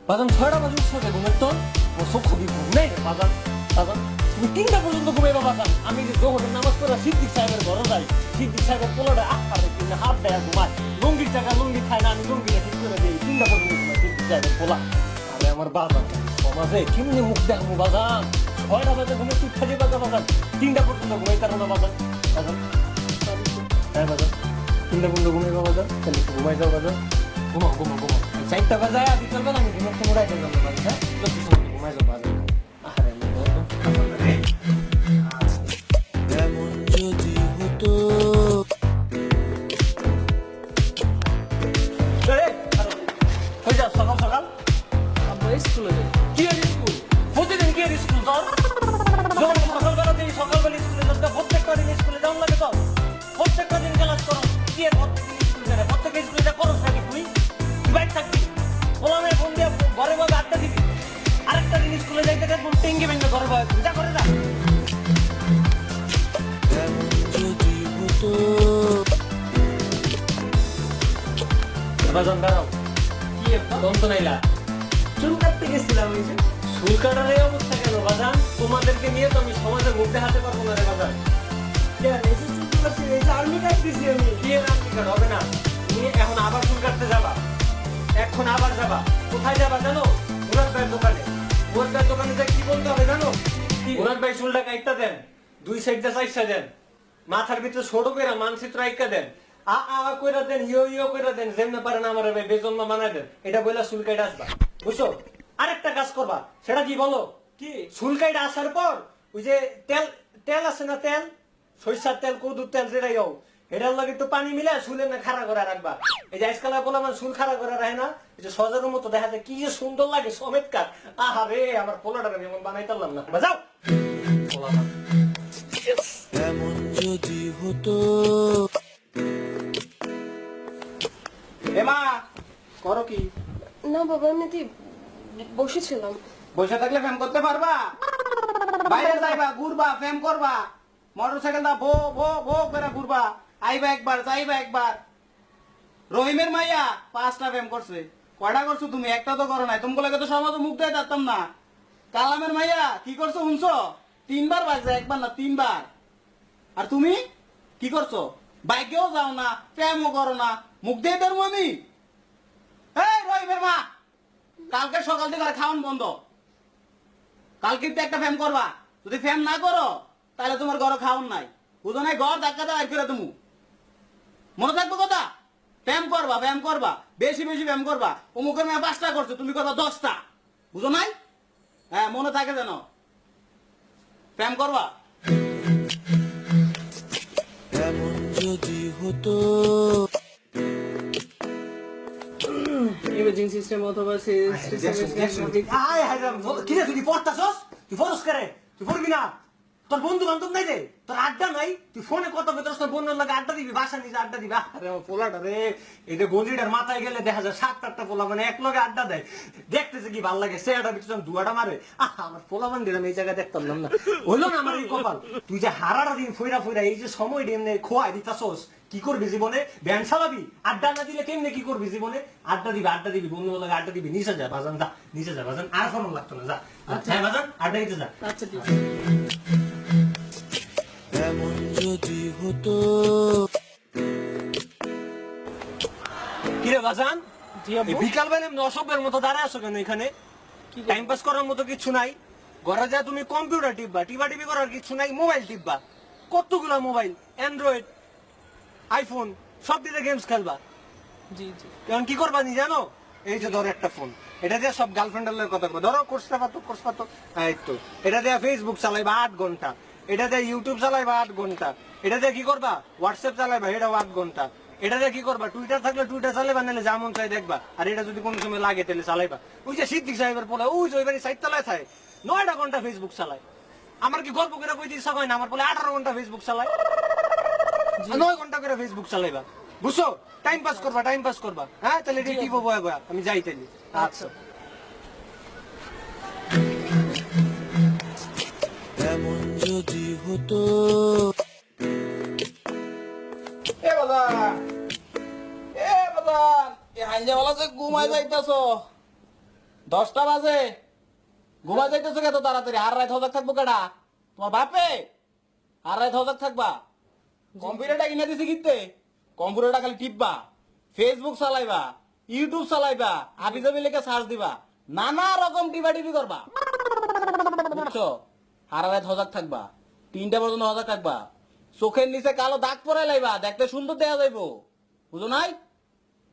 বাজান 6টা বাজে উঠছে ঘুমের তো ও চক্ষু কি ঘুম নেই রে বাজান বাজান তুমি 3টা পর্যন্ত ঘুমাইবা বাজান আমি যে জোহরের নামাজ পড়া সিদ্দিক সাহেবের ঘরে যাই সিদ্দিক সাহেবের পোলাটা আখারে কিনে হাত দেয়া ঘুমায় লুঙ্গির টাকা লুঙ্গি খায় না আমি লুঙ্গিটা ঠিক করে দিই 3টা পর্যন্ত ঘুমাই সিদ্দিক সাহেবের পোলা আরে আমার বাজান সমাজে কেমনি মুখ দেখাবো বাজান 6টা বাজে ঘুমে উঠা যাবা বাজান 3টা পর্যন্ত ঘুমাই তার না বাজান বাজান হ্যাঁ বাজান 3টা পর্যন্ত ঘুমাইবা বাজান তাহলে ঘুমাই যাও বাজান ঘুমাও ঘুমাও ঘুমাও 4টা বাজায় বিকেল বেলা আমি ঘুমাতে মোড়াই যাবো বাজান হ্যাঁ যত সময় ঘুমাই যাও বাজান আরে এমন যদি হতো হয়ে যা সকাল সকাল আব্বা স্কুলে যাই। কি আর স্কুল প্রতিদিন কি আর স্কুল তোর যখন সকালবেলা দিন সকালবেলা স্কুলে যাস না প্রত্যেকটা দিন স্কুলে যাওয়া লাগে তো প্রত্যেকটা দিন ক্লাস করো কি আর প্রত্যেকদিন স্কুলে যাবে প্রত্যেকটা স্কুলে যা করো নাকি তুই বাইক থাকবি ওলামে ফোন দিয়ে ঘরে বসে আড্ডা দিবি আরেকটা দিন স্কুলে যাইতে দেখবো টেঙ্গি ভেঙে ঘরে বসে যা করে যা এমন যদি হতো বাজন দাঁড়াও কি আব্বা? দন্ত নাইলা চুল কাটতে গেছিলাম এই যে। চুল কাটার এই অবস্থা কেন বাজান তোমাদেরকে নিয়ে তো আমি সমাজে মুখ দেখাতে পারবো না রে বাজান কেন, এই যে চুল কাটছি, এই যে আর্মি কাটতেছি আমি। কি এর আপনি কাট হবে না তুমি এখন আবার চুল কাটতে যাবা এখন আবার যাবা কোথায় যাবা জানো মুরাদ ভাইয়ের দোকানে মুরাদ ভাইয়ের দোকানে যা কি বলতে হবে জানো মুরাদ ভাই চুলটা কাটতে দেন 2 সাইডটা সাইডটা দেন মাথার ভিতরে ছোট করে মানচিত্র আইকা দেন আ আ কইরা দেন ইয়ো ইয়ো কইরা দেন যেমনে পারেন আমার ভাই বেজন্মা বানাই দেন এটা বইলা চুল কাইটা আসবা বুঝছো আরেকটা কাজ করবা সেটা কি বলো কি? চুল কাইটা আসার পর ওই যে তেল তেল আছে না তেল সরিষার তেল কদুর তেল যেটাই হোক এটার লাগে একটু পানি মিলে চুলে না খাড়া করে রাখবা এই যে আজকাল বলে আমার চুল খাড়া করে রাখে না এই যে সজারের মতো দেখা যায় কি যে সুন্দর লাগে চমৎকার আহারে আমার পোলাটা আমি এমন বানাই পারলাম না বাজাও এমন যদি হতো এমা করো কি না বাবা এমনিতে বসেছিলাম বসে থাকলে ফেম করতে পারবা বাইরে যাইবা ঘুরবা ফেম করবা মোটরসাইকেল দা ভো ভো ভো করে ঘুরবা আইবা একবার যাইবা একবার রহিমের মাইয়া 5টা ফেম করছে কয়টা করছো তুমি একটা তো করো নাই তোমাকে লাগে তো সমাজে মুখ দিয়ে যাতাম না কালামের মাইয়া কি করছো শুনছো 3বার বাজছে একবার না 3বার আর তুমি কি করছো বাইকেও যাও না ফেমও করো না মুখ দিয়ে দেবো আমি এই রহিমের মা কালকে সকাল থেকে আর খাওয়ান বন্ধ কালকে তো একটা ফ্যাম করবা যদি ফ্যাম না করো তাহলে তোমার ঘরে খাওয়ান নাই বুঝো নাই ঘর ধাক্কা দেওয়া করে তুমি মনে থাকবো কথা ফ্যাম করবা বেশি বেশি ফ্যাম করবা অমুকের মেয়ে 5টা করছো তুমি করবা 10টা বুঝো নাই হ্যাঁ মনে থাকে যেন ফ্যাম করবা এমন যদি হতো ইমেজিং সিস্টেম অথবা আয় হায় কি রে তুই পড়তাছস তুই ফোনস করে তুই পড়বি না তোর বন্ধু বান্ধব নাই রে তোর আড্ডা নাই তুই ফোনে কত বেতস তোর বন্ধুর লাগে আড্ডা দিবি বাসা নিজে আড্ডা দিবি আরে আমার পোলাটা রে এই যে গঞ্জিটার মাথায় গেলে দেখা যায় 7-8টা পোলা মানে এক লগে আড্ডা দেয় দেখতেছে কি ভালো লাগে সেটা পিছন দুয়াটা মারে আমার পোলা বান্ধিরাম এই জায়গায় দেখতাম না হইলো না আমার এই কপাল তুই যে হারাটা দিন ফইরা ফইরা এই যে সময় দিন খোয়াই দিতাছস কি করবি জীবনে ব্যান চালাবি আড্ডা না দিলে কেমনে কি করবি জীবনে আড্ডা দিবি বন্ধু লাগে আড্ডা দিবি নিচে যা বাজান যা নিচে যা বাজান আর ফোন লাগতো না যা হ্যাঁ বাজান আড্ডা দিতে যা আচ্ছা ঠিক আছে। এমন যদি হতো কিরে বাজান জি আব্বু। এই বিকাল বেলা অসভ্যের মতো দাঁড়ায় আছো কেন এখানে কি করবো? টাইম পাস করার মতো কিছু নাই ঘরে যা তুমি কম্পিউটার টিপবা টিপি করার কিছু নাই মোবাইল টিপবা কতগুলা মোবাইল অ্যান্ড্রয়েড আইফোন সব দিয়ে গেমস খেলবা জি জি এখন কি করবা নি জানো এই যে ধরো একটা ফোন এটা দিয়ে সব গার্লফ্রেন্ডের কথা বলবো ধরো কোর্স পাতো এই তো এটা দিয়ে ফেসবুক চালাইবা 8 ঘন্টা এটা দিয়ে ইউটিউব চালাইবা 8 ঘন্টা এটা দিয়ে কি করবা হোয়াটসঅ্যাপ চালাইবা এটাও 8 ঘন্টা এটা দিয়ে কি করবা টুইটার থাকলে টুইটার চালাইবা নাহলে যেমন চাই দেখবা আর এটা যদি কোনো সময় লাগে তাহলে চালাইবা ওই যে সিদ্দিক সাহেবের পোলা ওই যে ওইবারই সাইড চালায় থাকে 9টা ঘন্টা ফেসবুক চালায় আমার কি গল্প করে কইতে ইচ্ছা হয় না আমার বলে 18 ঘন্টা ফেসবুক চালায় 9 ঘন্টা করে ফেসবুক চালাইবা বুঝছো টাইম পাস করবা হ্যাঁ তাহলে এটা টিপো বয়া বয়া আমি যাই তাইলে আচ্ছা এমন যদি হতো এ বাজান এ হাইঞ্জাওয়ালা যে ঘুমাই যাইতাছ 10টা বাজে ঘুমা যাইতেছো কত তাড়াতাড়ি? আর রাত হজাক থাকবো কেডা? তোমার বাপে? আর রাত হজাক থাকবা? কম্পিউটারটা কিনে দিছি কিনতে? কম্পিউটারটা খালি টিপবা, ফেসবুক চালাইবা, ইউটিউব চালাইবা, আবিজাবি লেখা সার্চ দিবা, নানা রকম টিপি করবা, বুঝছো? আর রাত হজাক থাকবা, 3টা পর্যন্ত হজাক থাকবা, চোখের নিচে কালো দাগ পরাই লাইবা, দেখতে সুন্দর দেখা যাইবো, বুঝো নাই?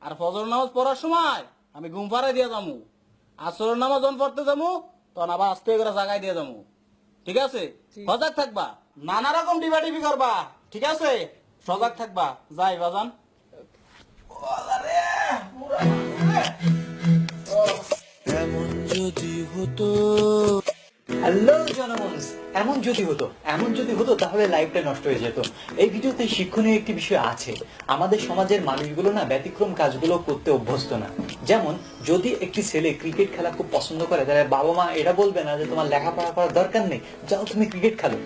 আর ফজর নামাজ পড়ার সময় আমি ঘুম পাড়াই দিয়ে যাবো, আসরের নামাজ যখন পড়তে যাবো তখন আবার আস্তে করে জাগাই দিয়ে যাবো, ঠিক আছে? সজাগ থাকবা, নানা রকম টিপি করবা, ঠিক আছে? সজাগ থাকবা, যাই বাজান। এমন যদি হতো হ্যালো জনমনস, এমন যদি হতো তাহলে লাইফটা নষ্ট হয়ে যেত। এই ভিডিওতে শিক্ষণীয় একটি বিষয় আছে। আমাদের সমাজের মানুষগুলো না ব্যতিক্রম কাজগুলো করতে অভ্যস্ত না। যেমন যদি একটি ছেলে ক্রিকেট খেলা খুব পছন্দ করে, তাহলে বাবা মা এটা বলবে না যে তোমার লেখাপড়া করার দরকার নেই, যাও তুমি ক্রিকেট খেলো।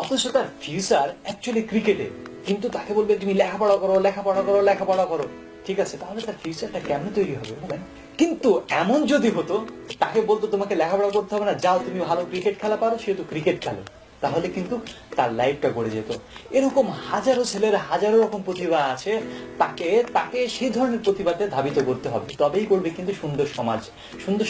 অথচ তার ফিউচার অ্যাকচুয়ালি ক্রিকেটে, কিন্তু তাকে বলবে তুমি লেখাপড়া করো। ঠিক আছে, তাহলে তার ফিউচারটা কেমন তৈরি হবে বলেন? কিন্তু এমন যদি হতো, তাকে বলতো তোমাকে লেখাপড়া করতে হবে না, যাও তুমি ভালো ক্রিকেট খেলা পারো, সেহেতু ক্রিকেট খেলো, তাহলে কিন্তু তার লাইফটা গড়ে যেত। এরকম হাজারো ছেলের হাজারো রকম প্রতিভা আছে, তাকে সেই ধরনের প্রতিভাতে ধাবিত করতে হবে, তবেই গড়বে কিন্তু সুন্দর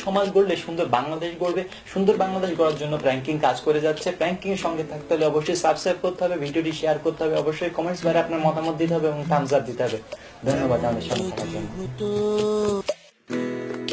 সমাজ গড়লে সুন্দর বাংলাদেশ গড়বে। সুন্দর বাংলাদেশ গড়ার জন্য প্র্যাঙ্কিং কাজ করে যাচ্ছে। প্র্যাঙ্কিং এর সঙ্গে থাকতে হলে অবশ্যই সাবস্ক্রাইব করতে হবে, ভিডিওটি শেয়ার করতে হবে, অবশ্যই কমেন্টস বারে আপনার মতামত দিতে হবে এবং থামস আপ দিতে হবে। ধন্যবাদ আমাদের সাথে থাকার জন্য। হতো